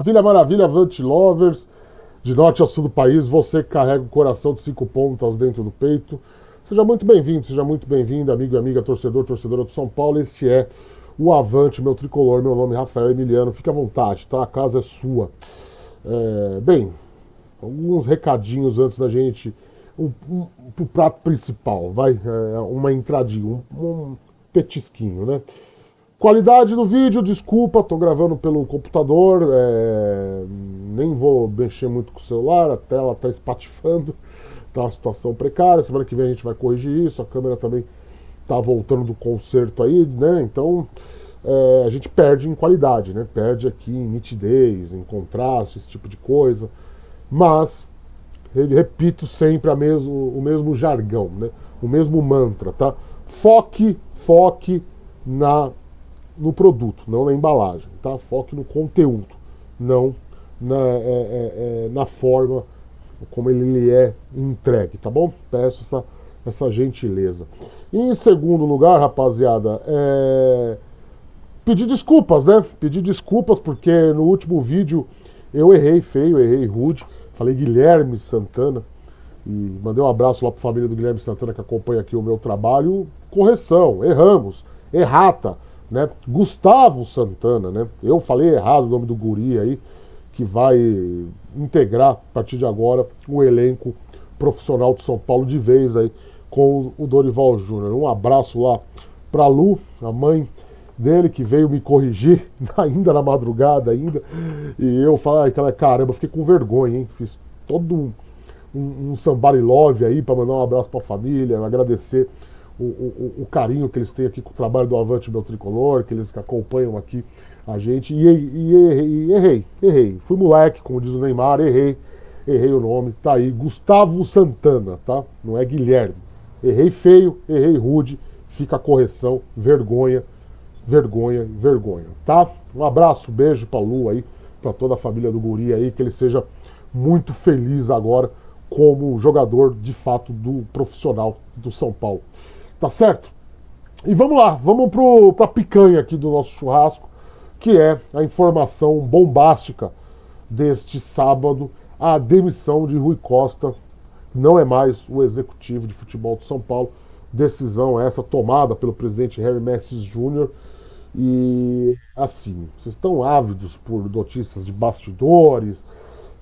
Maravilha, maravilha, Avante Lovers, de norte a sul do país, você que carrega o coração de 5 pontas dentro do peito. Seja muito bem-vindo, seja muito bem-vindo, amigo e amiga, torcedor, torcedora do São Paulo. Este é o Avante, meu tricolor, meu nome é Rafael Emiliano. Fique à vontade, tá? A casa é sua. Bem, alguns recadinhos antes da gente pro prato principal, vai? Uma entradinha, um petisquinho, né? Qualidade do vídeo, desculpa, tô gravando pelo computador, nem vou mexer muito com o celular, a tela tá espatifando, tá uma situação precária, semana que vem a gente vai corrigir isso, a câmera também tá voltando do concerto aí, né? Então a gente perde em qualidade, né? Perde aqui em nitidez, em contraste, esse tipo de coisa, mas repito sempre o mesmo jargão, né? O mesmo mantra, tá? Foque no produto, não na embalagem, tá? Foque no conteúdo, não na forma como ele é entregue, tá bom? Peço essa gentileza. E em segundo lugar, rapaziada, pedir desculpas, né? Pedir desculpas porque no último vídeo eu errei feio, errei rude, falei Guilherme Santana e mandei um abraço lá para a família do Guilherme Santana que acompanha aqui o meu trabalho. Correção, erramos, errata, né? Gustavo Santana, né? Eu falei errado o nome do guri aí, que vai integrar a partir de agora o elenco profissional de São Paulo de vez aí com o Dorival Júnior. Um abraço lá para Lu, a mãe dele, que veio me corrigir ainda na madrugada ainda, e eu falei, caramba, fiquei com vergonha, hein? Fiz todo um somebody love aí para mandar um abraço para a família, agradecer o carinho que eles têm aqui com o trabalho do Avante Meu Tricolor, que eles acompanham aqui a gente. E errei. Fui moleque, como diz o Neymar, errei o nome. Tá aí, Gustavo Santana, tá? Não é Guilherme. Errei feio, errei rude, fica a correção, vergonha, tá? Um abraço, beijo pra Lu aí, pra toda a família do Guri aí, que ele seja muito feliz agora como jogador de fato do profissional do São Paulo. Tá certo? E vamos lá, vamos pra picanha aqui do nosso churrasco, que é a informação bombástica deste sábado, a demissão de Rui Costa, não é mais o executivo de futebol de São Paulo. Decisão essa tomada pelo presidente Harry Messis Jr. E assim, vocês estão ávidos por notícias de bastidores,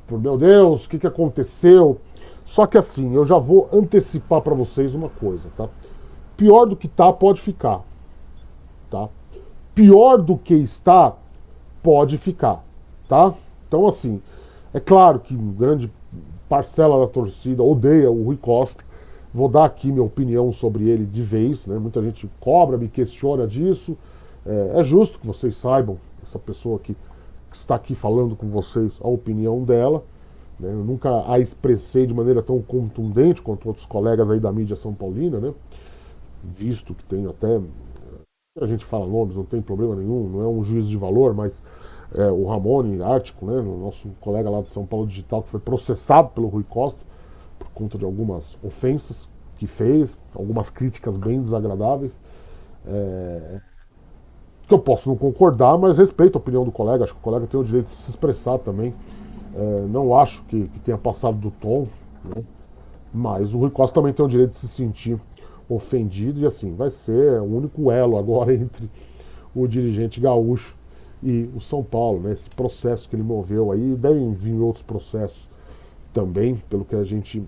por meu Deus, o que aconteceu? Só que assim, eu já vou antecipar para vocês uma coisa, tá? Pior do que tá, pode ficar, tá? Pior do que está, pode ficar, tá? Então assim, é claro que grande parcela da torcida odeia o Rui Costa. Vou dar aqui minha opinião sobre ele de vez, né? Muita gente cobra, me questiona disso. É justo que vocês saibam, essa pessoa que está aqui falando com vocês, a opinião dela. Né? Eu nunca a expressei de maneira tão contundente quanto outros colegas aí da mídia são paulina, né? Visto que tem até. A gente fala nomes, não tem problema nenhum, não é um juízo de valor, mas o Ramone Ártico, né, o nosso colega lá de São Paulo Digital, que foi processado pelo Rui Costa por conta de algumas ofensas que fez, algumas críticas bem desagradáveis. Que eu posso não concordar, mas respeito a opinião do colega, acho que o colega tem o direito de se expressar também. Não acho que tenha passado do tom, né? Mas o Rui Costa também tem o direito de se sentir ofendido, e assim, vai ser o único elo agora entre o dirigente gaúcho e o São Paulo, né? Esse processo que ele moveu aí, devem vir outros processos também, pelo que a gente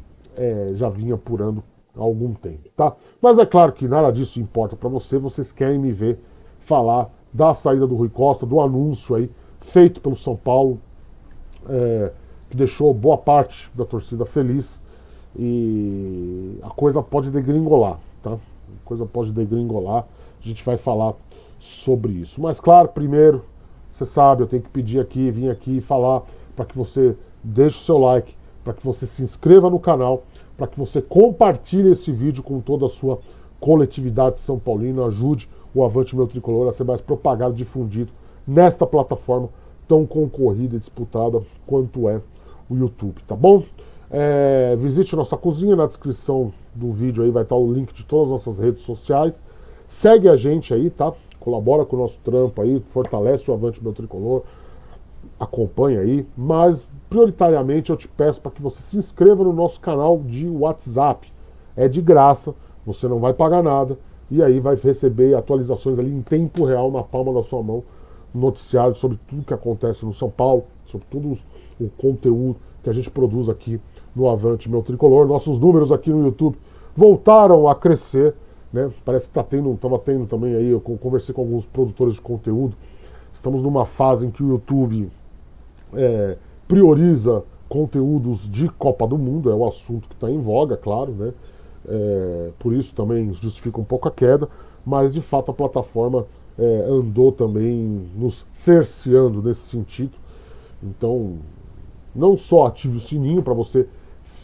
já vinha apurando há algum tempo, tá? Mas é claro que nada disso importa para vocês querem me ver falar da saída do Rui Costa, do anúncio aí feito pelo São Paulo, que deixou boa parte da torcida feliz, e a coisa pode degringolar, tá? A coisa pode degringolar, a gente vai falar sobre isso. Mas claro, primeiro, você sabe, eu tenho que pedir aqui, vir aqui e falar para que você deixe o seu like, para que você se inscreva no canal, para que você compartilhe esse vídeo com toda a sua coletividade São Paulina, ajude o Avante Meu Tricolor a ser mais propagado, difundido nesta plataforma tão concorrida e disputada quanto é o YouTube, tá bom? Visite nossa cozinha, na descrição do vídeo aí vai estar o link de todas as nossas redes sociais. Segue a gente aí, tá? Colabora com o nosso trampo aí, fortalece o Avante Meu Tricolor. acompanhe aí, mas prioritariamente eu te peço para que você se inscreva no nosso canal de WhatsApp. É de graça, você não vai pagar nada, e aí vai receber atualizações ali em tempo real na palma da sua mão, noticiário sobre tudo que acontece no São Paulo, sobre todo o conteúdo que a gente produz aqui no Avante Meu Tricolor. Nossos números aqui no YouTube voltaram a crescer, né? Parece que estava tendo também aí, eu conversei com alguns produtores de conteúdo. Estamos numa fase em que o YouTube prioriza conteúdos de Copa do Mundo, é o assunto que está em voga, claro, né? Por isso também justifica um pouco a queda, mas de fato a plataforma andou também nos cerceando nesse sentido. Então, não só ative o sininho para você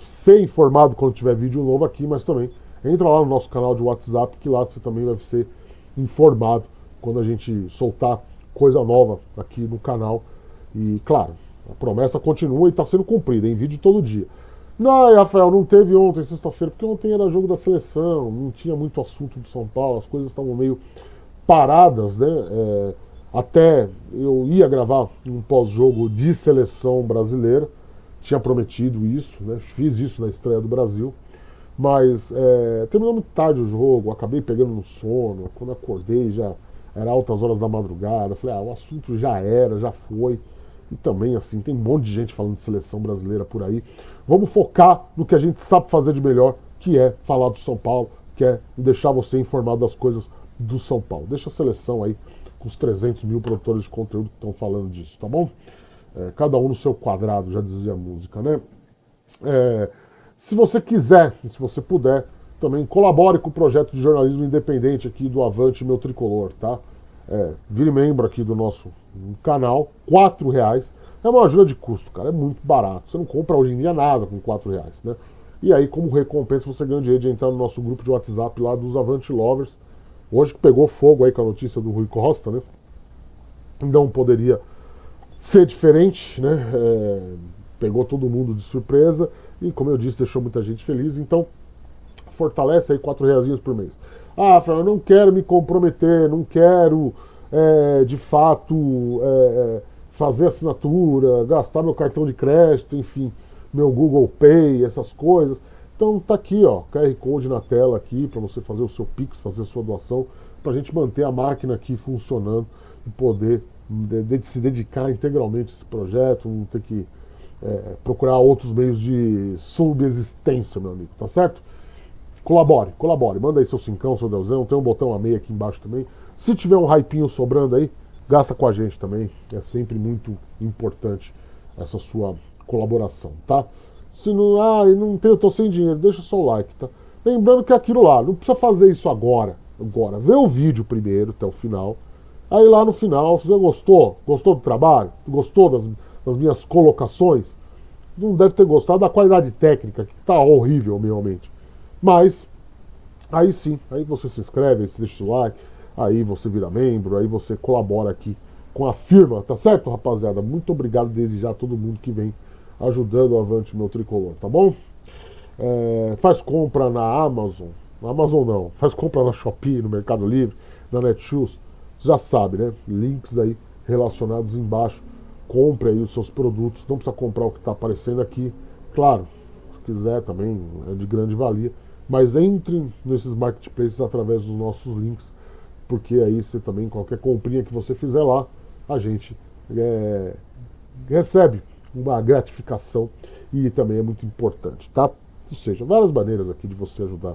ser informado quando tiver vídeo novo aqui, mas também entra lá no nosso canal de WhatsApp, que lá você também vai ser informado quando a gente soltar coisa nova aqui no canal. E claro, a promessa continua e está sendo cumprida, em vídeo todo dia. Não, Rafael, não teve ontem, sexta-feira, porque ontem era jogo da seleção, não tinha muito assunto do São Paulo, as coisas estavam meio paradas, né? Até eu ia gravar um pós-jogo de seleção brasileira, tinha prometido isso, né? Fiz isso na estreia do Brasil, mas terminou muito tarde o jogo, acabei pegando no sono, quando acordei já era altas horas da madrugada, falei, o assunto já era, já foi. E também, assim, tem um monte de gente falando de seleção brasileira por aí. Vamos focar no que a gente sabe fazer de melhor, que é falar do São Paulo, que é deixar você informado das coisas do São Paulo. Deixa a seleção aí com os 300 mil produtores de conteúdo que estão falando disso, tá bom? Cada um no seu quadrado, já dizia a música, né? Se você quiser, e se você puder, também colabore com o projeto de jornalismo independente aqui do Avante Meu Tricolor, tá? Vire membro aqui do nosso canal, R$4. É uma ajuda de custo, cara, é muito barato. Você não compra hoje em dia nada com R$4, né? E aí, como recompensa, você ganha o direito de entrar no nosso grupo de WhatsApp lá dos Avante Lovers. Hoje que pegou fogo aí com a notícia do Rui Costa, né? Não poderia ser diferente, né? Pegou todo mundo de surpresa e, como eu disse, deixou muita gente feliz. Então, fortalece aí R$4 por mês. Fran, eu não quero me comprometer, não quero, de fato, fazer assinatura, gastar meu cartão de crédito, enfim, meu Google Pay, essas coisas. Então tá aqui, ó, QR Code na tela aqui para você fazer o seu Pix, fazer a sua doação, para a gente manter a máquina aqui funcionando e poder se dedicar integralmente a esse projeto, não ter que procurar outros meios de subsistência, meu amigo, tá certo? Colabore, manda aí seu cincão, seu deusão, tem um botão a meia aqui embaixo também. Se tiver um hypinho sobrando aí, gasta com a gente também, é sempre muito importante essa sua colaboração, tá? Se não, não tenho, tô sem dinheiro, deixa só o like, tá? Lembrando que é aquilo lá, não precisa fazer isso agora, vê o vídeo primeiro, até o final, aí lá no final, se você gostou do trabalho, gostou das minhas colocações, não deve ter gostado da qualidade técnica, que tá horrível, realmente. Mas, aí sim, aí você se inscreve, aí você deixa o like, aí você vira membro, aí você colabora aqui com a firma, tá certo, rapaziada? Muito obrigado desde já a todo mundo que vem ajudando o Avante Meu Tricolor, tá bom? Faz compra na Amazon não, faz compra na Shopee, no Mercado Livre, na Netshoes, já sabe, né? Links aí relacionados embaixo, compre aí os seus produtos, não precisa comprar o que está aparecendo aqui, claro, se quiser também é de grande valia, mas entre nesses marketplaces através dos nossos links, porque aí você também, qualquer comprinha que você fizer lá, a gente recebe uma gratificação e também é muito importante, tá? Ou seja, várias maneiras aqui de você ajudar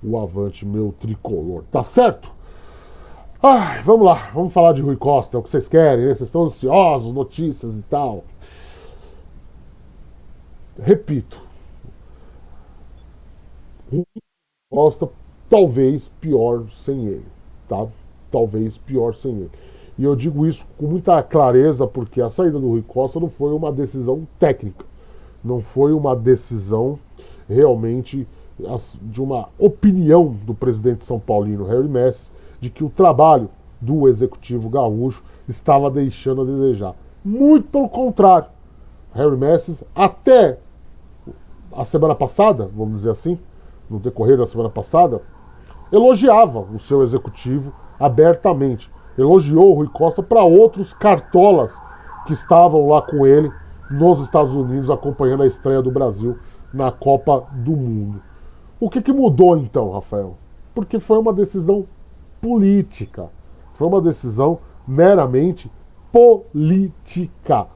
o Avante Meu Tricolor, tá certo? Vamos lá, vamos falar de Rui Costa, é o que vocês querem, né? Vocês estão ansiosos, notícias e tal. Repito, Rui Costa talvez pior sem ele, tá? Talvez pior sem ele. E eu digo isso com muita clareza porque a saída do Rui Costa não foi uma decisão técnica, não foi uma decisão realmente de uma opinião do presidente São Paulino, Harry Messi, de que o trabalho do executivo gaúcho estava deixando a desejar. Muito pelo contrário. Harry Messi, até a semana passada, vamos dizer assim, no decorrer da semana passada, elogiava o seu executivo abertamente. Elogiou o Rui Costa para outros cartolas que estavam lá com ele nos Estados Unidos acompanhando a estreia do Brasil na Copa do Mundo. O que mudou então, Rafael? Porque foi uma decisão política. Foi uma decisão meramente política.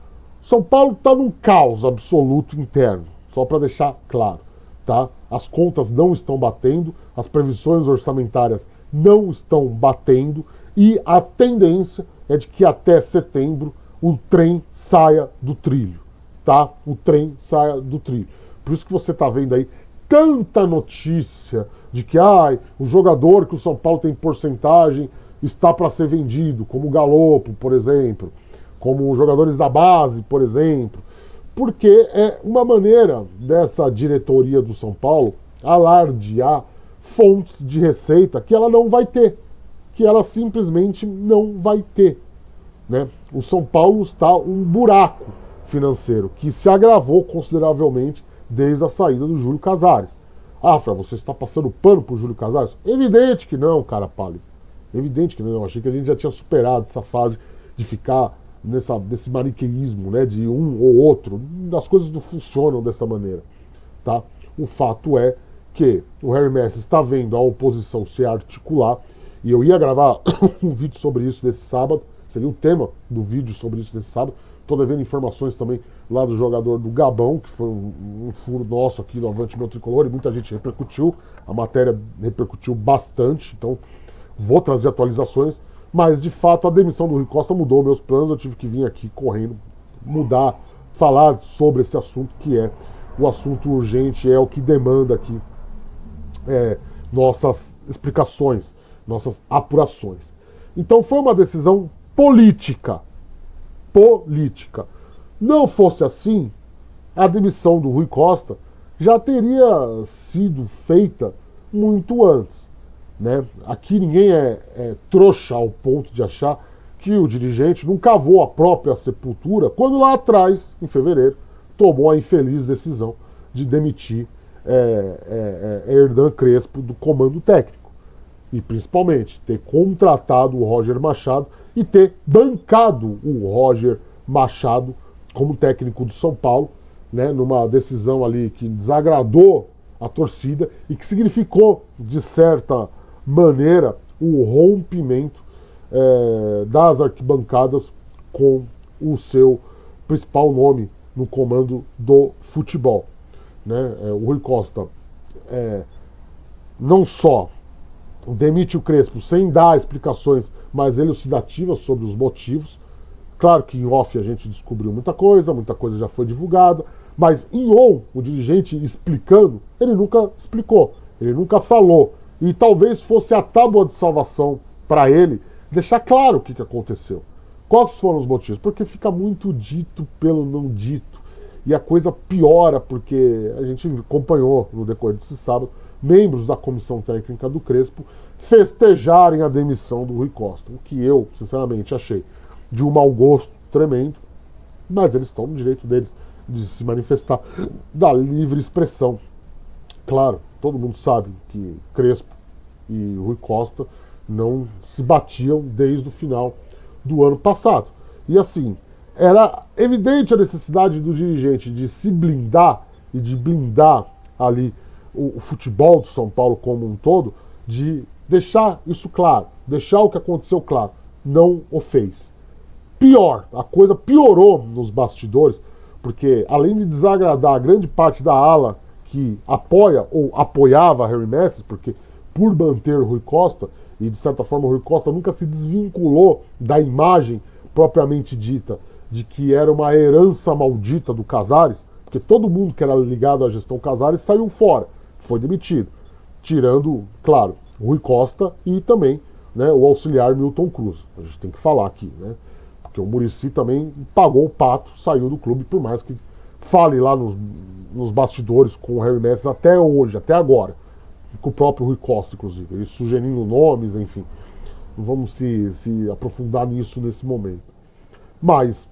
São Paulo está num caos absoluto interno, só para deixar claro. Tá? As contas não estão batendo, as previsões orçamentárias não estão batendo e a tendência é de que até setembro o trem saia do trilho. Tá? O trem saia do trilho. Por isso que você está vendo aí tanta notícia de que o jogador que o São Paulo tem porcentagem está para ser vendido, como o Galopo, por exemplo, como os jogadores da base, por exemplo, porque é uma maneira dessa diretoria do São Paulo alardear fontes de receita que ela não vai ter, que ela simplesmente não vai ter. Né? O São Paulo está um buraco financeiro que se agravou consideravelmente desde a saída do Júlio Casares. Fran, você está passando pano pro Júlio Casares? Evidente que não, cara pálido. Evidente que não. Achei que a gente já tinha superado essa fase de ficar nesse maniqueísmo, né, de um ou outro. As coisas não funcionam dessa maneira. Tá? O fato é que o Harry Messi está vendo a oposição se articular, e eu ia gravar um vídeo sobre isso nesse sábado, seria o tema do vídeo sobre isso nesse sábado. Estou devendo informações também lá do jogador do Gabão, que foi um furo nosso aqui no Avante Meu Tricolor, e muita gente repercutiu, a matéria repercutiu bastante, então vou trazer atualizações, mas de fato a demissão do Rui Costa mudou meus planos, eu tive que vir aqui correndo, falar sobre esse assunto, que é o assunto urgente, é o que demanda aqui nossas explicações, nossas apurações. Então foi uma decisão política. Não fosse assim, a demissão do Rui Costa já teria sido feita muito antes. Né? Aqui ninguém é trouxa ao ponto de achar que o dirigente não cavou a própria sepultura quando lá atrás, em fevereiro, tomou a infeliz decisão de demitir Hernan Crespo do comando técnico. E principalmente ter contratado o Roger Machado e ter bancado o Roger Machado como técnico do São Paulo, né, numa decisão ali que desagradou a torcida e que significou, de certa maneira, o rompimento das arquibancadas com o seu principal nome no comando do futebol. Né? O Rui Costa não só demite o Crespo sem dar explicações mais elucidativas sobre os motivos. Claro que em off a gente descobriu muita coisa já foi divulgada, mas em on, o dirigente explicando, ele nunca explicou, ele nunca falou. E talvez fosse a tábua de salvação para ele deixar claro o que aconteceu. Quais foram os motivos? Porque fica muito dito pelo não dito. E a coisa piora porque a gente acompanhou no decorrer desse sábado membros da comissão técnica do Crespo festejarem a demissão do Rui Costa. O que eu, sinceramente, achei de um mau gosto tremendo, mas eles estão no direito deles de se manifestar da livre expressão. Claro, todo mundo sabe que Crespo e Rui Costa não se batiam desde o final do ano passado. E assim, era evidente a necessidade do dirigente de se blindar e de blindar ali o futebol do São Paulo como um todo, de deixar isso claro, deixar o que aconteceu claro. Não o fez. Pior, a coisa piorou nos bastidores, porque além de desagradar a grande parte da ala que apoia ou apoiava Harry Messi, porque por manter Rui Costa, e de certa forma o Rui Costa nunca se desvinculou da imagem propriamente dita de que era uma herança maldita do Casares, porque todo mundo que era ligado à gestão Casares saiu fora, foi demitido, tirando, claro, Rui Costa e também, né, o auxiliar Milton Cruz. A gente tem que falar aqui, né? Porque o Muricy também pagou o pato, saiu do clube, por mais que fale lá nos bastidores com o Harry Messi até hoje, até agora. Com o próprio Rui Costa, inclusive. Ele sugerindo nomes, enfim. Não vamos se aprofundar nisso nesse momento. Mas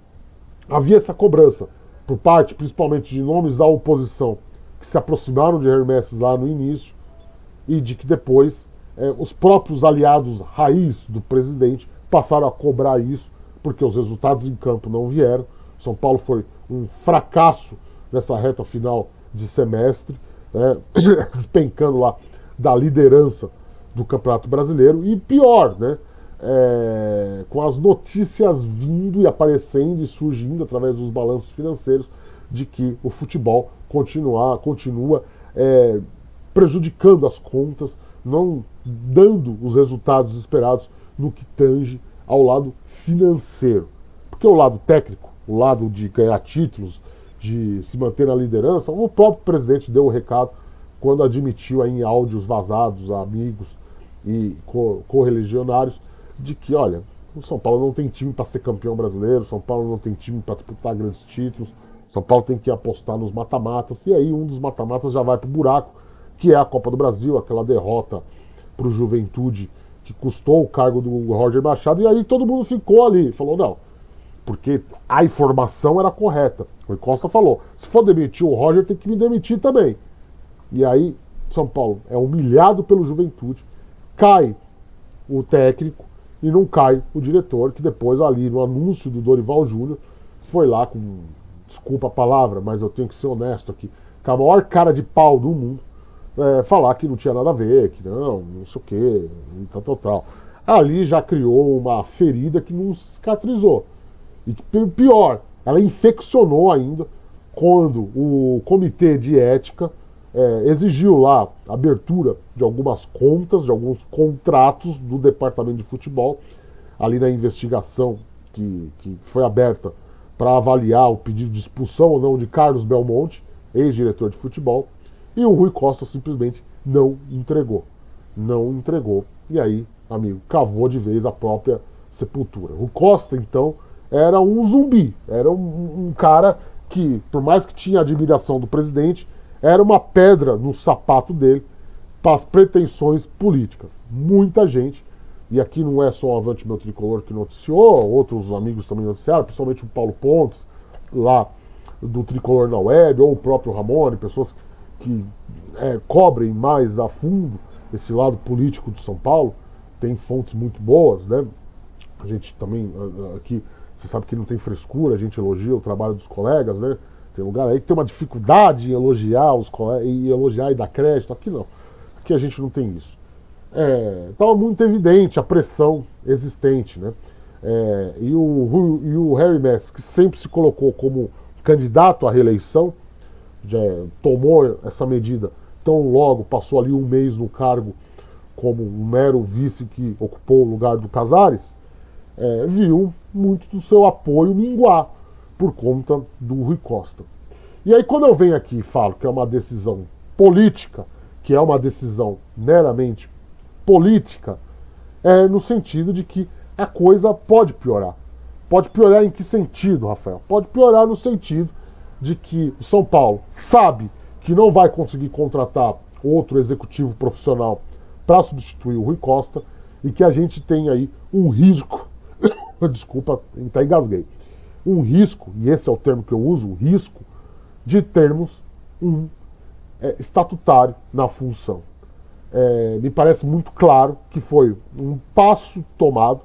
havia essa cobrança, por parte principalmente de nomes da oposição, que se aproximaram de Harry Messi lá no início, e de que depois os próprios aliados raiz do presidente passaram a cobrar isso porque os resultados em campo não vieram. São Paulo foi um fracasso nessa reta final de semestre, né, despencando lá da liderança do Campeonato Brasileiro. E pior, né, com as notícias vindo e aparecendo e surgindo através dos balanços financeiros de que o futebol continua prejudicando as contas, não dando os resultados esperados no que tange ao lado financeiro. Porque o lado técnico, o lado de ganhar títulos, de se manter na liderança, o próprio presidente deu o recado quando admitiu aí em áudios vazados a amigos e correligionários de que, olha, o São Paulo não tem time para ser campeão brasileiro, São Paulo não tem time para disputar grandes títulos, São Paulo tem que apostar nos mata-matas, e aí um dos mata-matas já vai pro buraco, que é a Copa do Brasil, aquela derrota pro Juventude que custou o cargo do Roger Machado, e aí todo mundo ficou ali, falou, não, porque a informação era correta. O Rui Costa falou, se for demitir o Roger, tem que me demitir também. E aí, São Paulo é humilhado pelo Juventude, cai o técnico e não cai o diretor, que depois ali no anúncio do Dorival Júnior, foi lá com, desculpa a palavra, mas eu tenho que ser honesto aqui, com a maior cara de pau do mundo, falar que não tinha nada a ver, que não sei o quê, e tal. Ali já criou uma ferida que não cicatrizou. E pior, ela infeccionou ainda quando o comitê de ética exigiu lá a abertura de algumas contas, de alguns contratos do departamento de futebol, ali na investigação que foi aberta para avaliar o pedido de expulsão ou não de Carlos Belmonte, ex-diretor de futebol, e o Rui Costa simplesmente não entregou. Não entregou. E aí, amigo, cavou de vez a própria sepultura. O Costa, então, era um zumbi. Era um cara que, por mais que tinha admiração do presidente, era uma pedra no sapato dele para as pretensões políticas. Muita gente, e aqui não é só o Avante Meu Tricolor que noticiou, outros amigos também noticiaram, principalmente o Paulo Pontes, lá do Tricolor na Web, ou o próprio Ramone, pessoas que cobrem mais a fundo esse lado político do São Paulo, tem fontes muito boas, né? A gente também aqui, você sabe que não tem frescura, a gente elogia o trabalho dos colegas, né? Tem lugar aí que tem uma dificuldade em elogiar os colegas, e elogiar e dar crédito, aqui não. Aqui a gente não tem isso. Estava muito evidente a pressão existente, né? E o Harry Mess, que sempre se colocou como candidato à reeleição, já tomou essa medida tão logo, passou ali um mês no cargo como um mero vice que ocupou o lugar do Casares, viu muito do seu apoio minguar por conta do Rui Costa. E aí quando eu venho aqui e falo que é uma decisão política, que é uma decisão meramente política, no sentido de que a coisa pode piorar. Pode piorar em que sentido, Rafael? Pode piorar no sentido de que o São Paulo sabe que não vai conseguir contratar outro executivo profissional para substituir o Rui Costa e que a gente tem aí um risco, desculpa, até engasguei, um risco, e esse é o termo que eu uso, o risco de termos um estatutário na função. Me parece muito claro que foi um passo tomado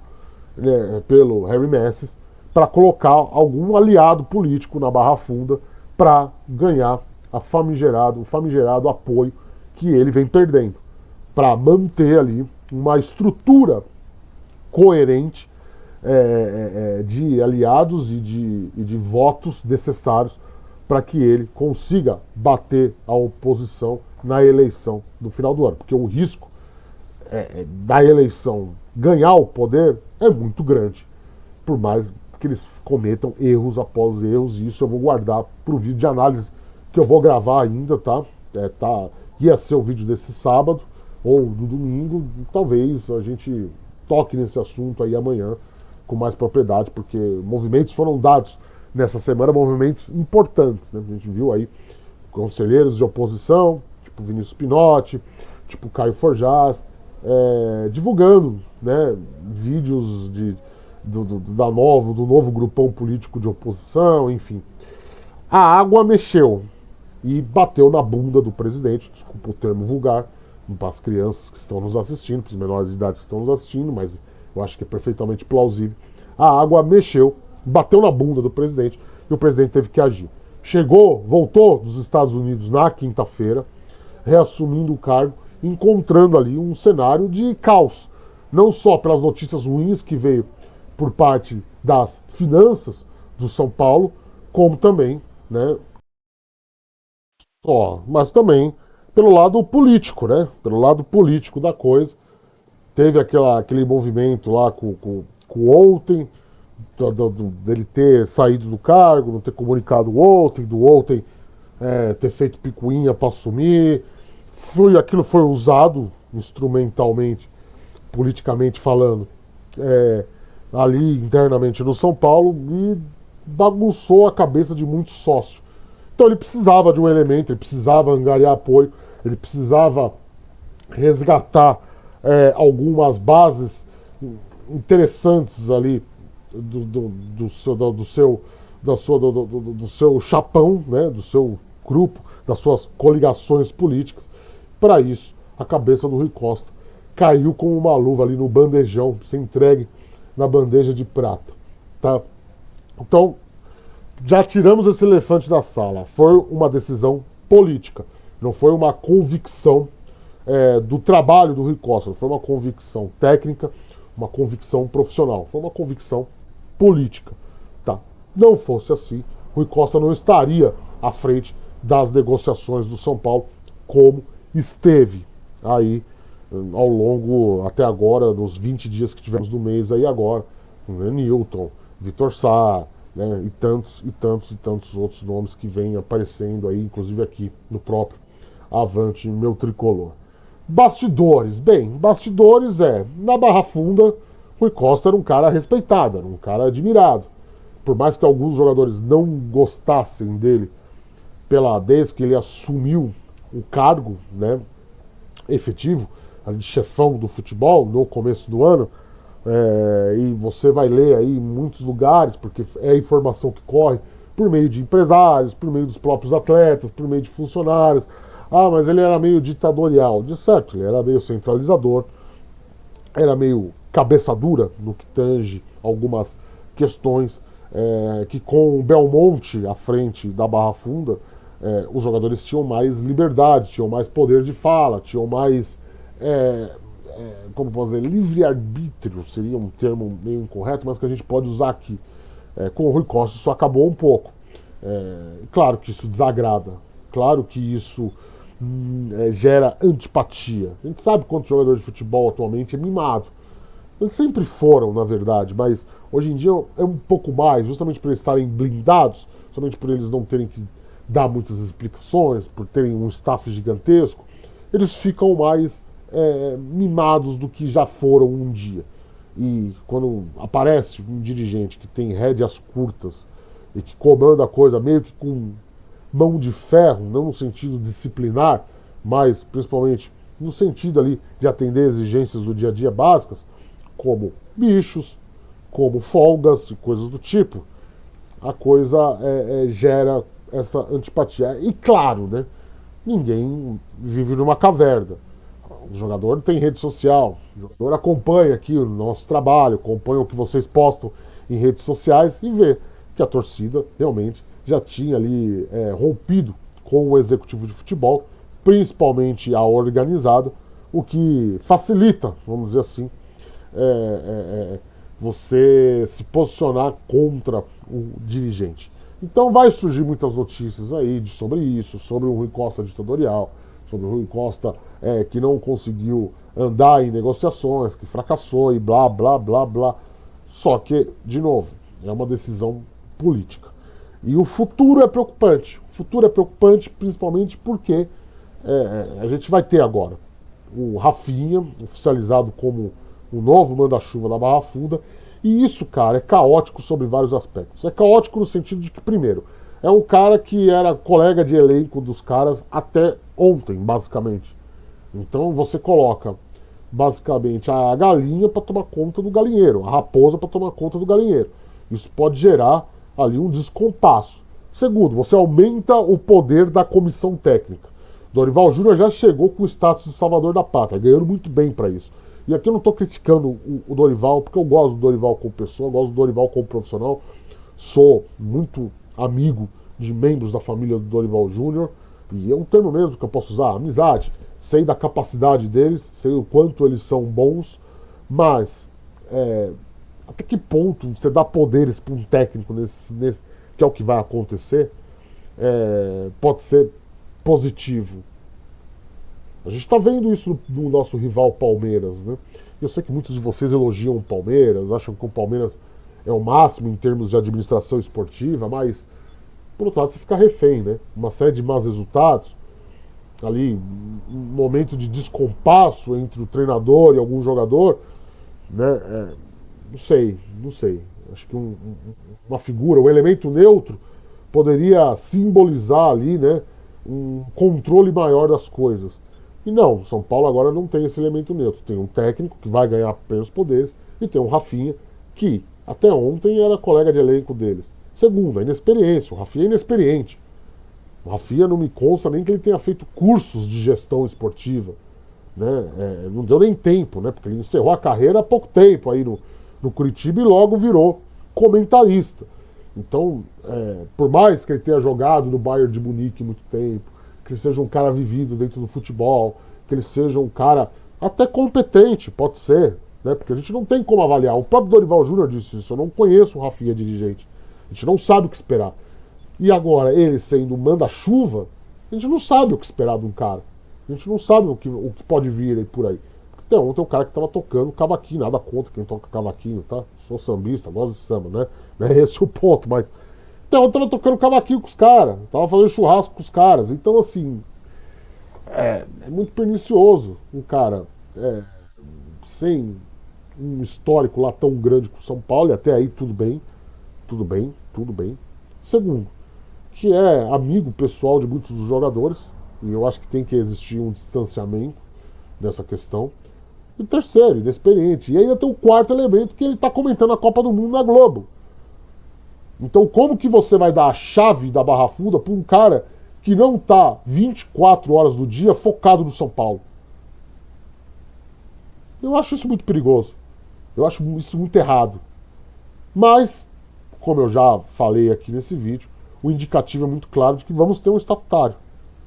pelo Harry Messes para colocar algum aliado político na Barra Funda para ganhar o famigerado apoio que ele vem perdendo, para manter ali uma estrutura coerente de aliados e de votos necessários para que ele consiga bater a oposição na eleição do final do ano. Porque o risco da eleição ganhar o poder é muito grande, por mais que eles cometam erros após erros, e isso eu vou guardar para o vídeo de análise que eu vou gravar ainda, tá? Ia ser o vídeo desse sábado ou do domingo, talvez a gente toque nesse assunto aí amanhã com mais propriedade, porque movimentos foram dados nessa semana, movimentos importantes, né? A gente viu aí conselheiros de oposição, tipo Vinícius Pinotti, tipo Caio Forjaz, divulgando, né, vídeos do novo grupão político de oposição, enfim. A água mexeu e bateu na bunda do presidente, desculpa o termo vulgar, para as crianças que estão nos assistindo, para os menores de idade que estão nos assistindo, mas eu acho que é perfeitamente plausível. a água mexeu, bateu na bunda do presidente e o presidente teve que agir. Voltou dos Estados Unidos na quinta-feira, reassumindo o cargo, encontrando ali um cenário de caos. Não só pelas notícias ruins que veio por parte das finanças do São Paulo, como também, né, mas também pelo lado político, né? Pelo lado político da coisa. Teve aquele movimento lá com o Olten, dele ter saído do cargo, não ter comunicado o Olten, do Olten ter feito picuinha para assumir. Aquilo foi usado instrumentalmente, politicamente falando, ali internamente no São Paulo e bagunçou a cabeça de muitos sócios. Então ele precisava de um elemento, ele precisava angariar apoio, ele precisava resgatar algumas bases interessantes ali do seu chapão, né, do seu grupo, das suas coligações políticas. Para isso, a cabeça do Rui Costa caiu como uma luva ali no bandejão, se entregue na bandeja de prata. Tá? Então, já tiramos esse elefante da sala. Foi uma decisão política, não foi uma convicção do trabalho do Rui Costa, não foi uma convicção técnica, uma convicção profissional, foi uma convicção política. Tá? Não fosse assim, Rui Costa não estaria à frente das negociações do São Paulo como esteve aí ao longo, até agora, dos 20 dias que tivemos do mês aí agora, né, Newton, Vitor Sá, né, e tantos outros nomes que vêm aparecendo aí, inclusive aqui no próprio Avante Meu Tricolor. Bastidores. Bem, bastidores na Barra Funda, Rui Costa era um cara respeitado, era um cara admirado. Por mais que alguns jogadores não gostassem dele desde que ele assumiu o cargo, né, efetivo, de chefão do futebol no começo do ano, e você vai ler aí em muitos lugares, porque é a informação que corre por meio de empresários, por meio dos próprios atletas, por meio de funcionários. Ah, mas ele era meio ditatorial. De certo, ele era meio centralizador, era meio cabeça dura no que tange algumas questões que com o Belmonte à frente da Barra Funda, os jogadores tinham mais liberdade, tinham mais poder de fala, tinham mais como posso dizer, livre-arbítrio, seria um termo meio incorreto, mas que a gente pode usar aqui. Com o Rui Costa isso acabou um pouco. Claro que isso desagrada, claro que isso gera antipatia. A gente sabe quanto jogador de futebol atualmente é mimado. Eles sempre foram, na verdade, mas hoje em dia é um pouco mais, justamente por eles estarem blindados, somente por eles não terem que dar muitas explicações, por terem um staff gigantesco, eles ficam mais mimados do que já foram um dia. E quando aparece um dirigente que tem rédeas curtas e que comanda a coisa meio que com mão de ferro, não no sentido disciplinar, mas principalmente no sentido ali de atender exigências do dia a dia básicas, como bichos, como folgas e coisas do tipo, a coisa gera essa antipatia. E claro, né, ninguém vive numa caverna. O jogador tem rede social, o jogador acompanha aqui o nosso trabalho, acompanha o que vocês postam em redes sociais e vê que a torcida realmente já tinha ali rompido com o executivo de futebol, principalmente a organizada, o que facilita, vamos dizer assim, você se posicionar contra o dirigente. Então vai surgir muitas notícias aí sobre isso, sobre o Rui Costa ditatorial, sobre o Rui Costa que não conseguiu andar em negociações, que fracassou e blá, blá, blá, blá. Só que, de novo, é uma decisão política. E o futuro é preocupante. O futuro é preocupante principalmente porque a gente vai ter agora o Rafinha oficializado como o novo manda-chuva da Barra Funda. E isso, cara, é caótico sobre vários aspectos. É caótico no sentido de que, primeiro, é um cara que era colega de elenco dos caras até ontem, basicamente. Então você coloca, basicamente, a galinha para tomar conta do galinheiro, a raposa para tomar conta do galinheiro. Isso pode gerar ali um descompasso. Segundo, você aumenta o poder da comissão técnica. Dorival Júnior já chegou com o status de salvador da pátria, ganhando muito bem para isso. E aqui eu não estou criticando o Dorival, porque eu gosto do Dorival como pessoa, eu gosto do Dorival como profissional, sou muito amigo de membros da família do Dorival Júnior, e é um termo mesmo que eu posso usar, amizade. Sei da capacidade deles, sei o quanto eles são bons, mas até que ponto você dá poderes para um técnico que é o que vai acontecer, pode ser positivo. A gente está vendo isso no nosso rival Palmeiras, né? Eu sei que muitos de vocês elogiam o Palmeiras, acham que o Palmeiras é o máximo em termos de administração esportiva, mas por outro lado você fica refém, né? Uma série de maus resultados, ali um momento de descompasso entre o treinador e algum jogador, né? Não sei. Acho que uma figura, um elemento neutro poderia simbolizar ali, né, um controle maior das coisas. E não, São Paulo agora não tem esse elemento neutro. Tem um técnico que vai ganhar apenas poderes e tem um Rafinha que até ontem era colega de elenco deles. Segundo, a inexperiência. O Rafinha é inexperiente. O Rafinha não me consta nem que ele tenha feito cursos de gestão esportiva. Né? Não deu nem tempo, né? Porque ele encerrou a carreira há pouco tempo aí no Curitiba e logo virou comentarista. Então, por mais que ele tenha jogado no Bayern de Munique muito tempo, que ele seja um cara vivido dentro do futebol, que ele seja um cara até competente, pode ser, né? Porque a gente não tem como avaliar. O próprio Dorival Júnior disse isso, eu não conheço o Rafinha dirigente. A gente não sabe o que esperar. E agora, ele sendo manda-chuva, a gente não sabe o que esperar de um cara. A gente não sabe o que pode vir aí por aí. Até ontem o cara que estava tocando cavaquinho, nada contra quem toca cavaquinho, tá? Sou sambista, gosto de samba, né? Não é esse o ponto, mas até ontem tava tocando cavaquinho com os caras, tava fazendo churrasco com os caras. Então, assim, é muito pernicioso um cara sem um histórico lá tão grande com o São Paulo, e até aí tudo bem, tudo bem, tudo bem. Segundo, que é amigo pessoal de muitos dos jogadores, e eu acho que tem que existir um distanciamento nessa questão. E terceiro, inexperiente. E ainda tem o quarto elemento, que ele está comentando a Copa do Mundo na Globo. Então como que você vai dar a chave da Barra Funda para um cara que não está 24 horas do dia focado no São Paulo? Eu acho isso muito perigoso. Eu acho isso muito errado. Mas, como eu já falei aqui nesse vídeo, o indicativo é muito claro de que vamos ter um estatutário.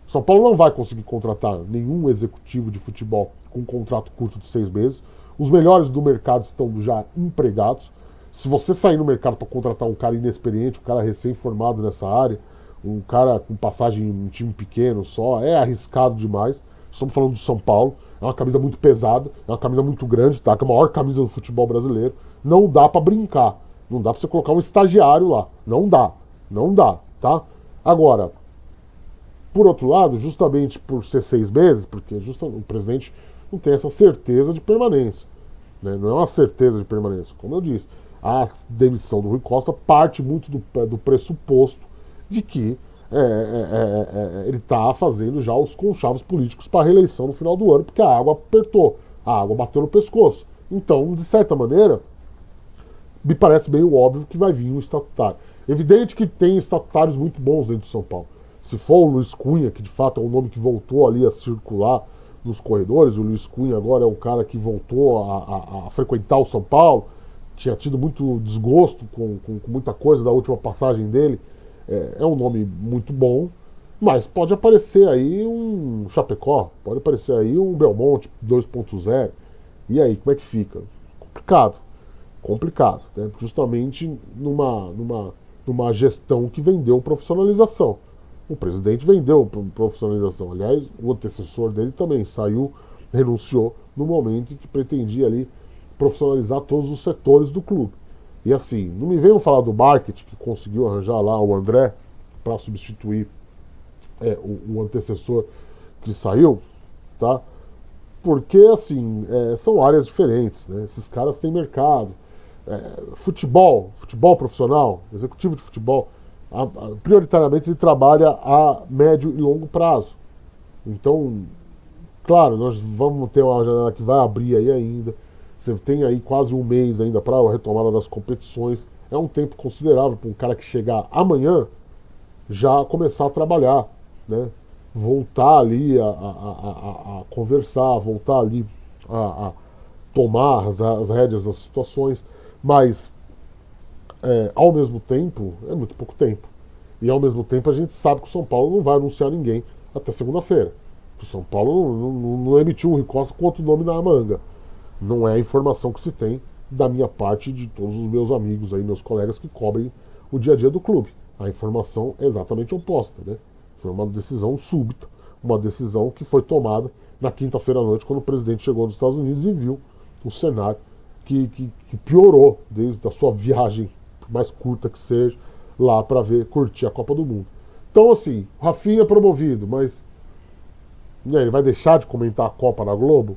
São Paulo não vai conseguir contratar nenhum executivo de futebol com um contrato curto de 6 meses. Os melhores do mercado estão já empregados. Se você sair no mercado para contratar um cara inexperiente, um cara recém-formado nessa área, um cara com passagem em um time pequeno só, é arriscado demais. Estamos falando do São Paulo, é uma camisa muito pesada, é uma camisa muito grande, tá? Que é a maior camisa do futebol brasileiro. Não dá para brincar. Não dá para você colocar um estagiário lá. Não dá. Não dá, tá? Agora, por outro lado, justamente por ser 6 meses, porque o presidente não tem essa certeza de permanência. Né? Não é uma certeza de permanência. Como eu disse, a demissão do Rui Costa parte muito do pressuposto de que ele está fazendo já os conchavos políticos para a reeleição no final do ano, porque a água apertou, a água bateu no pescoço. Então, de certa maneira, me parece meio óbvio que vai vir um estatutário. Evidente que tem estatutários muito bons dentro de São Paulo. Se for o Luiz Cunha, que de fato é um nome que voltou ali a circular nos corredores, o Luiz Cunha agora é um cara que voltou a frequentar o São Paulo, tinha tido muito desgosto com muita coisa da última passagem dele, é um nome muito bom, mas pode aparecer aí um Chapecó, pode aparecer aí um Belmonte 2.0, e aí, como é que fica? Complicado, né? Justamente numa gestão que vendeu profissionalização. O presidente vendeu profissionalização. Aliás, o antecessor dele também saiu, renunciou no momento em que pretendia ali profissionalizar todos os setores do clube. E assim, não me venham falar do marketing, que conseguiu arranjar lá o André para substituir o antecessor que saiu, tá? Porque, assim, são áreas diferentes, né? Esses caras têm mercado. Futebol profissional, executivo de futebol, prioritariamente ele trabalha a médio e longo prazo. Então, claro, nós vamos ter uma janela que vai abrir aí ainda. Você tem aí quase um mês ainda para a retomada das competições. É um tempo considerável para um cara que chegar amanhã já começar a trabalhar, né? Voltar ali a conversar, voltar ali a tomar as rédeas das situações, mas ao mesmo tempo, é muito pouco tempo. E ao mesmo tempo a gente sabe que o São Paulo não vai anunciar ninguém até segunda-feira. O São Paulo não emitiu o Rui Costa com outro nome na manga. Não é a informação que se tem da minha parte e de todos os meus amigos aí, meus colegas que cobrem o dia a dia do clube. A informação é exatamente oposta, né? Foi uma decisão súbita, uma decisão que foi tomada na quinta-feira à noite, quando o presidente chegou nos Estados Unidos e viu o cenário que piorou desde a sua viagem, por mais curta que seja, lá para curtir a Copa do Mundo. Então, assim, o Rafinha é promovido, mas ele vai deixar de comentar a Copa na Globo?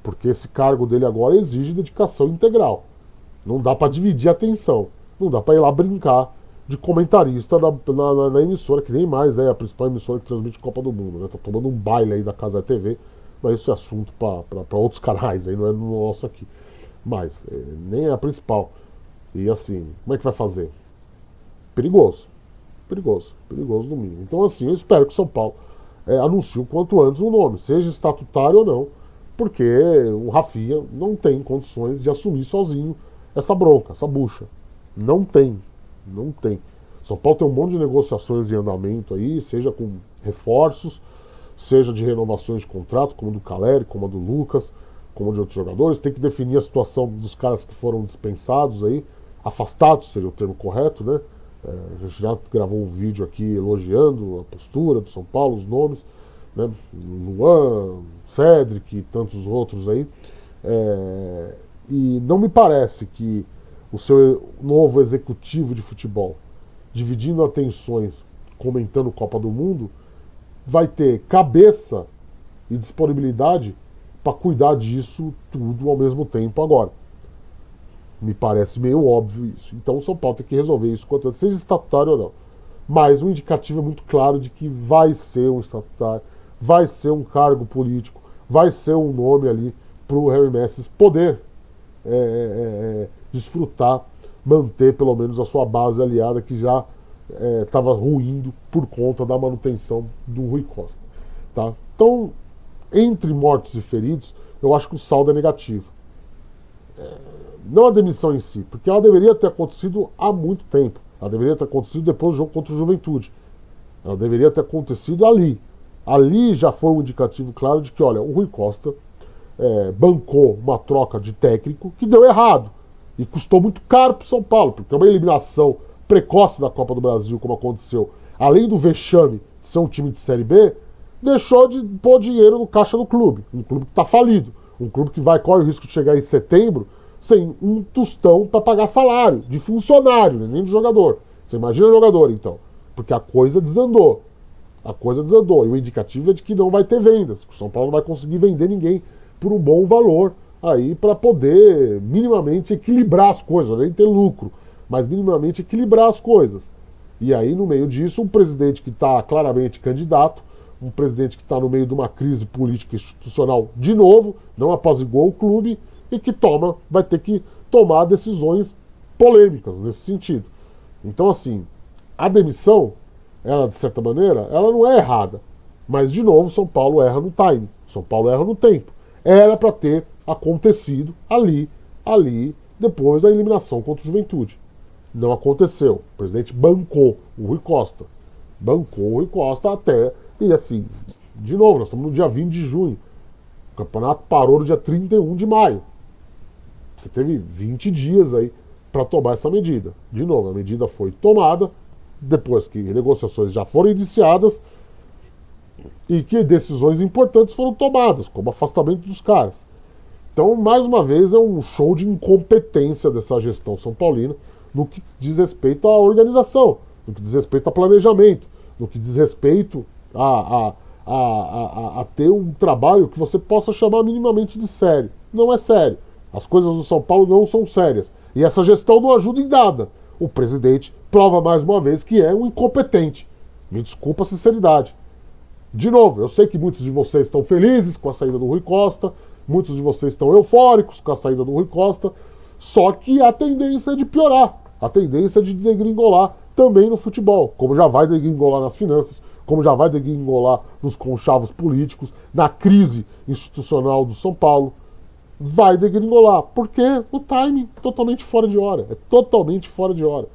Porque esse cargo dele agora exige dedicação integral. Não dá para dividir a atenção. Não dá para ir lá brincar de comentarista na emissora, que nem mais é a principal emissora que transmite Copa do Mundo. Né? Tá tomando um baile aí da Casa TV, mas isso é assunto para outros canais, aí não é no nosso aqui. Mas nem é a principal. E assim, como é que vai fazer? Perigoso. Perigoso. Perigoso no mínimo. Então assim, eu espero que o São Paulo anuncie o quanto antes o nome, seja estatutário ou não, porque o Rafinha não tem condições de assumir sozinho essa bronca, essa bucha. Não tem. Não tem. São Paulo tem um monte de negociações em andamento aí, seja com reforços, seja de renovações de contrato, como a do Caleri, como a do Lucas, como a de outros jogadores. Tem que definir a situação dos caras que foram dispensados aí, afastados seria o termo correto, né? A gente já gravou um vídeo aqui elogiando a postura do São Paulo, os nomes, né? Luan, Cedric e tantos outros aí. E não me parece que o seu novo executivo de futebol, dividindo atenções, comentando Copa do Mundo, vai ter cabeça e disponibilidade para cuidar disso tudo ao mesmo tempo agora. Me parece meio óbvio isso. Então o São Paulo tem que resolver isso quanto antes, seja estatutário ou não. Mas um indicativo é muito claro de que vai ser um estatutário, vai ser um cargo político, vai ser um nome ali para o Harry Messi poder desfrutar, manter pelo menos a sua base aliada que já estava ruindo por conta da manutenção do Rui Costa. Tá? Então, entre mortos e feridos, eu acho que o saldo é negativo. Não a demissão em si, porque ela deveria ter acontecido há muito tempo. Ela deveria ter acontecido depois do jogo contra o Juventude. Ela deveria ter acontecido ali. Ali já foi um indicativo claro de que, olha, o Rui Costa bancou uma troca de técnico que deu errado. E custou muito caro para o São Paulo, porque uma eliminação precoce da Copa do Brasil, como aconteceu, além do vexame de ser um time de Série B, deixou de pôr dinheiro no caixa do clube. Um clube que está falido. Um clube que corre o risco de chegar em setembro sem um tostão para pagar salário de funcionário, né? Nem de jogador. Você imagina o jogador, então. Porque a coisa desandou. A coisa desandou. E o indicativo é de que não vai ter vendas. Que o São Paulo não vai conseguir vender ninguém por um bom valor aí para poder minimamente equilibrar as coisas, nem ter lucro, mas minimamente equilibrar as coisas. E aí, no meio disso, um presidente que está claramente candidato, um presidente que está no meio de uma crise política e institucional de novo, não apaziguou o clube e que vai ter que tomar decisões polêmicas nesse sentido. Então, assim, a demissão, ela, de certa maneira, ela não é errada. Mas, de novo, São Paulo erra no time. São Paulo erra no tempo. Era para ter acontecido ali, depois da eliminação contra o Juventude. Não aconteceu. O presidente bancou o Rui Costa. Bancou o Rui Costa até... E assim, de novo, nós estamos no dia 20 de junho. O campeonato parou no dia 31 de maio. Você teve 20 dias aí para tomar essa medida. De novo, a medida foi tomada depois que negociações já foram iniciadas e que decisões importantes foram tomadas, como o afastamento dos caras. Então, mais uma vez, é um show de incompetência dessa gestão são paulina no que diz respeito à organização, no que diz respeito a planejamento, no que diz respeito a ter um trabalho que você possa chamar minimamente de sério. Não é sério. As coisas do São Paulo não são sérias. E essa gestão não ajuda em nada. O presidente prova mais uma vez que é um incompetente. Me desculpa a sinceridade. De novo, eu sei que muitos de vocês estão felizes com a saída do Rui Costa, muitos de vocês estão eufóricos com a saída do Rui Costa, só que a tendência é de piorar, a tendência é de degringolar também no futebol, como já vai degringolar nas finanças, como já vai degringolar nos conchavos políticos, na crise institucional do São Paulo. vai degringolar, porque o timing é totalmente fora de hora, é totalmente fora de hora.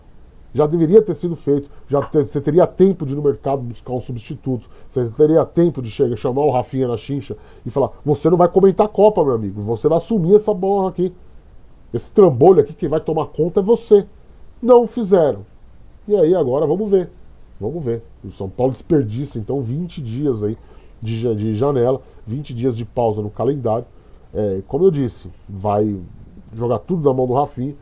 Já deveria ter sido feito, você teria tempo de ir no mercado buscar um substituto, você teria tempo de chegar, chamar o Rafinha na chincha e falar: você não vai comentar a Copa, meu amigo, você vai assumir essa borra aqui. Esse trambolho aqui, quem vai tomar conta é você. Não fizeram. E aí agora vamos ver. Vamos ver. O São Paulo desperdiça então 20 dias aí de janela, 20 dias de pausa no calendário. Como eu disse, vai jogar tudo na mão do Rafinha,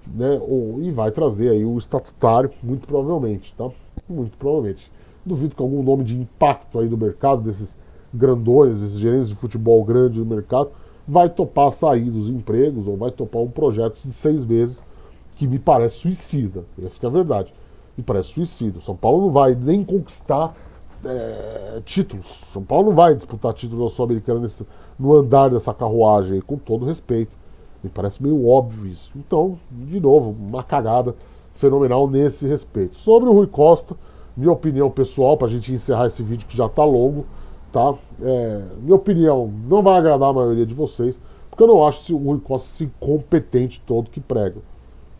né, e vai trazer aí o estatutário, muito provavelmente, tá? Muito provavelmente. Duvido que algum nome de impacto aí do mercado, desses grandões, esses gerentes de futebol grande do mercado, vai topar sair dos empregos ou vai topar um projeto de 6 meses que me parece suicida. Essa que é a verdade. Me parece suicida. São Paulo não vai nem conquistar títulos. São Paulo não vai disputar título da Sul-Americana no andar dessa carruagem, com todo respeito. Me parece meio óbvio isso. Então, de novo, uma cagada fenomenal nesse respeito. Sobre o Rui Costa, minha opinião pessoal, para a gente encerrar esse vídeo que já está longo, tá? Minha opinião não vai agradar a maioria de vocês, porque eu não acho o Rui Costa esse incompetente todo que prega.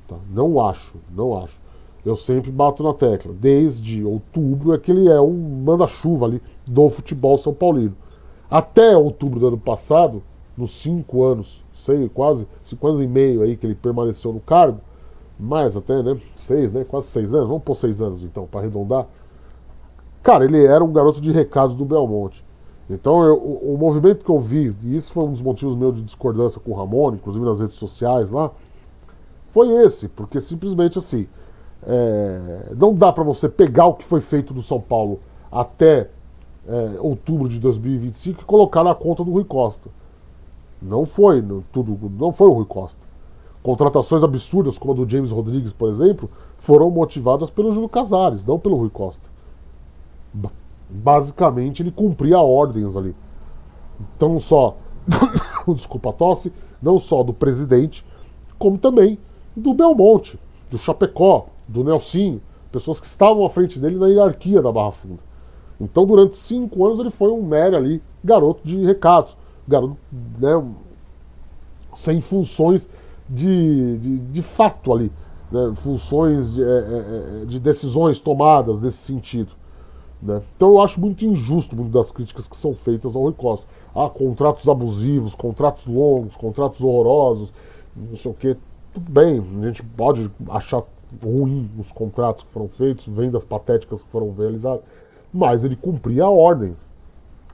Tá? Não acho, não acho. Eu sempre bato na tecla. Desde outubro é que ele é um manda-chuva ali do futebol são paulino. Até outubro do ano passado, nos 5 anos, quase 5 anos e meio aí que ele permaneceu no cargo, mais até, né? 6, né? Quase 6 anos. Vamos pôr 6 anos então, para arredondar. Cara, ele era um garoto de recados do Belmonte. Então, o movimento que eu vi, e isso foi um dos motivos meus de discordância com o Ramon, inclusive nas redes sociais lá, foi esse, porque simplesmente assim, não dá para você pegar o que foi feito no São Paulo até outubro de 2025 e colocar na conta do Rui Costa. Não foi não foi o Rui Costa. Contratações absurdas, como a do James Rodrigues, por exemplo, foram motivadas pelo Júlio Casares, não pelo Rui Costa. Basicamente, ele cumpria ordens ali. Então, não só, desculpa a tosse, não só do presidente, como também do Belmonte, do Chapecó, do Nelsinho, pessoas que estavam à frente dele na hierarquia da Barra Funda. Então, durante 5 anos, ele foi um mero ali, garoto de recados, garoto, né, sem funções de fato ali, né, funções de decisões tomadas nesse sentido. Né? Então eu acho muito injusto muitas das críticas que são feitas ao Rui Costa. Contratos abusivos, contratos longos, contratos horrorosos, não sei o quê. Tudo bem, a gente pode achar ruim os contratos que foram feitos, vendas patéticas que foram realizadas, mas ele cumpria ordens.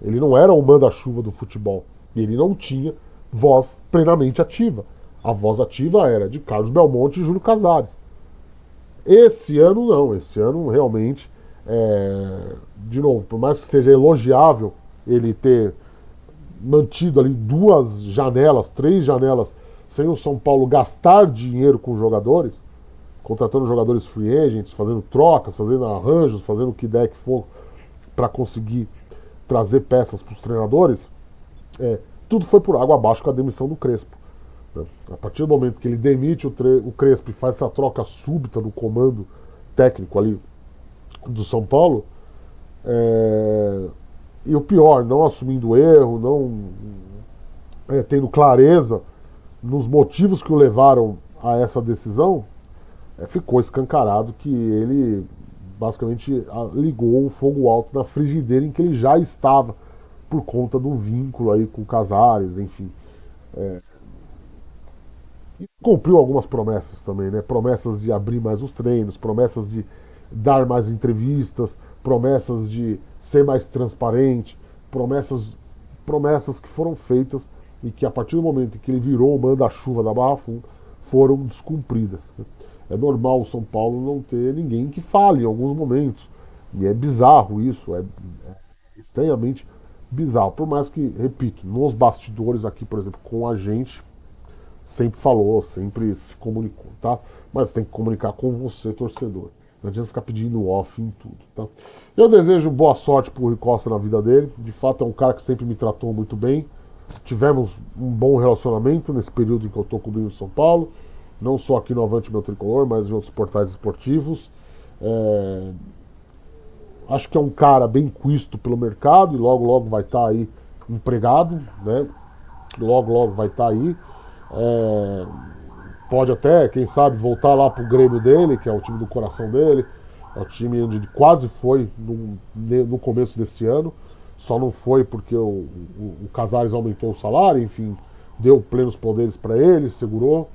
Ele não era o manda-chuva do futebol. E ele não tinha voz plenamente ativa. A voz ativa era de Carlos Belmonte e Júlio Casares. Esse ano não, esse ano realmente, de novo, por mais que seja elogiável ele ter mantido ali 2 janelas, 3 janelas, sem o São Paulo gastar dinheiro com jogadores, contratando jogadores free agents, fazendo trocas, fazendo arranjos, fazendo o que der que for para conseguir trazer peças para os treinadores, tudo foi por água abaixo com a demissão do Crespo. A partir do momento que ele demite o Crespo e faz essa troca súbita no comando técnico ali do São Paulo, e o pior, não assumindo erro, não tendo clareza nos motivos que o levaram a essa decisão, ficou escancarado que ele basicamente ligou o fogo alto na frigideira em que ele já estava por conta do vínculo aí com o Casares, enfim. E cumpriu algumas promessas também, né? Promessas de abrir mais os treinos, promessas de dar mais entrevistas, promessas de ser mais transparente, promessas que foram feitas e que a partir do momento em que ele virou o manda-chuva da Barra Funda foram descumpridas. É normal o São Paulo não ter ninguém que fale em alguns momentos. E é bizarro isso, é estranhamente bizarro. Por mais que, repito, nos bastidores aqui, por exemplo, com a gente, sempre falou, sempre se comunicou, tá? Mas tem que comunicar com você, torcedor. Não adianta ficar pedindo off em tudo, tá? Eu desejo boa sorte pro Rui Costa na vida dele. De fato, é um cara que sempre me tratou muito bem. Tivemos um bom relacionamento nesse período em que eu estou cobrindo São Paulo. Não só aqui no Avante Meu Tricolor, mas em outros portais esportivos. Acho que é um cara bem quisto pelo mercado e logo logo vai estar aí empregado, né? logo, logo vai estar aí. É, pode até, quem sabe, voltar lá pro Grêmio dele, que é o time do coração dele. É o time onde ele quase foi no começo desse ano. Só não foi porque o Casares aumentou o salário, enfim, deu plenos poderes para ele, segurou.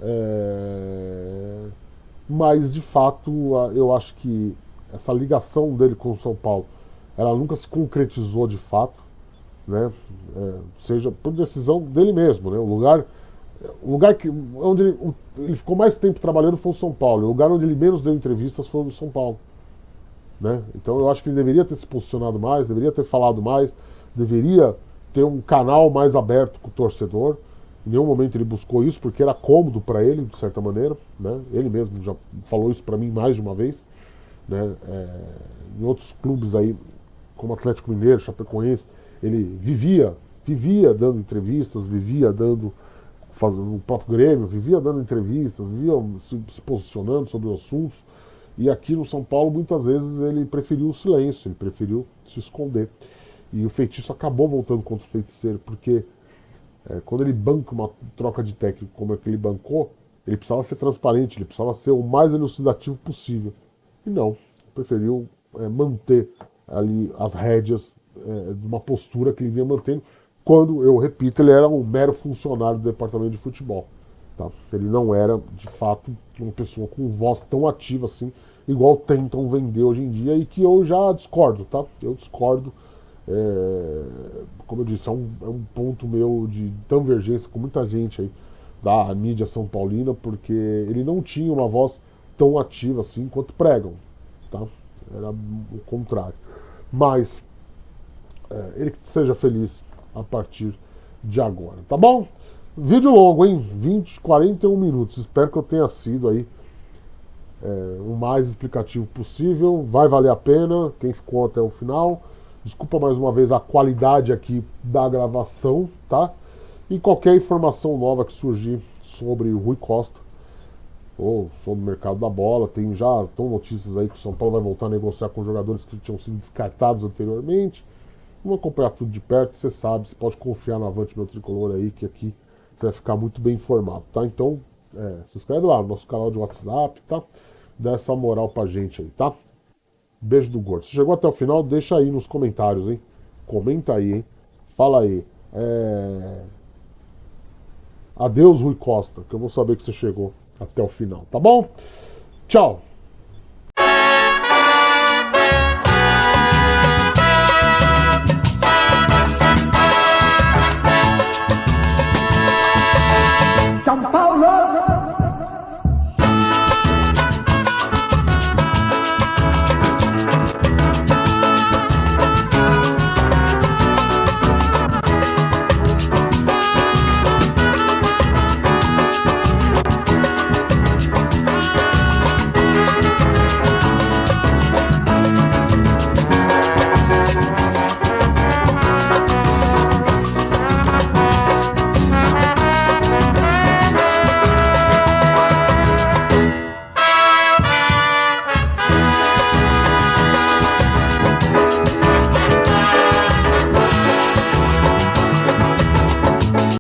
É, mas, de fato, eu acho que essa ligação dele com o São Paulo, ela nunca se concretizou de fato, né? Seja por decisão dele mesmo, né? O lugar onde ele ficou mais tempo trabalhando foi o São Paulo. O lugar onde ele menos deu entrevistas foi o São Paulo, né? Então eu acho que ele deveria ter se posicionado mais, deveria ter falado mais, deveria ter um canal mais aberto com o torcedor. Em nenhum momento ele buscou isso porque era cômodo para ele, de certa maneira, né? Ele mesmo já falou isso para mim mais de uma vez, né? Em outros clubes aí, como Atlético Mineiro, Chapecoense, ele vivia dando entrevistas, vivia dando, no próprio Grêmio, vivia dando entrevistas, vivia se posicionando sobre os assuntos. E aqui no São Paulo, muitas vezes, ele preferiu o silêncio, ele preferiu se esconder. E o feitiço acabou voltando contra o feiticeiro, porque quando ele banca uma troca de técnico como é que ele bancou, ele precisava ser transparente, ele precisava ser o mais elucidativo possível. E não, preferiu manter ali as rédeas de uma postura que ele vinha mantendo, quando, eu repito, ele era um mero funcionário do departamento de futebol. Tá? Ele não era, de fato, uma pessoa com voz tão ativa assim, igual tentam vender hoje em dia, e que eu já discordo, tá? Eu discordo. Como eu disse, é um ponto meu de convergência com muita gente aí da mídia são paulina, porque ele não tinha uma voz tão ativa assim quanto pregam, tá? Era o contrário. Mas ele que seja feliz a partir de agora, tá bom? Vídeo longo, hein? 41 minutos. Espero que eu tenha sido aí o mais explicativo possível. Vai valer a pena, quem ficou até o final. Desculpa mais uma vez a qualidade aqui da gravação, tá? E qualquer informação nova que surgir sobre o Rui Costa ou sobre o mercado da bola, já estão notícias aí que o São Paulo vai voltar a negociar com jogadores que tinham sido descartados anteriormente. Vamos acompanhar tudo de perto, você sabe, você pode confiar no Avante Meu Tricolor aí, que aqui você vai ficar muito bem informado, tá? Então, se inscreve lá no nosso canal de WhatsApp, tá? Dá essa moral pra gente aí, tá? Beijo do gordo. Se chegou até o final, deixa aí nos comentários, hein? Comenta aí, hein? Fala aí. Adeus, Rui Costa, que eu vou saber que você chegou até o final, tá bom? Tchau!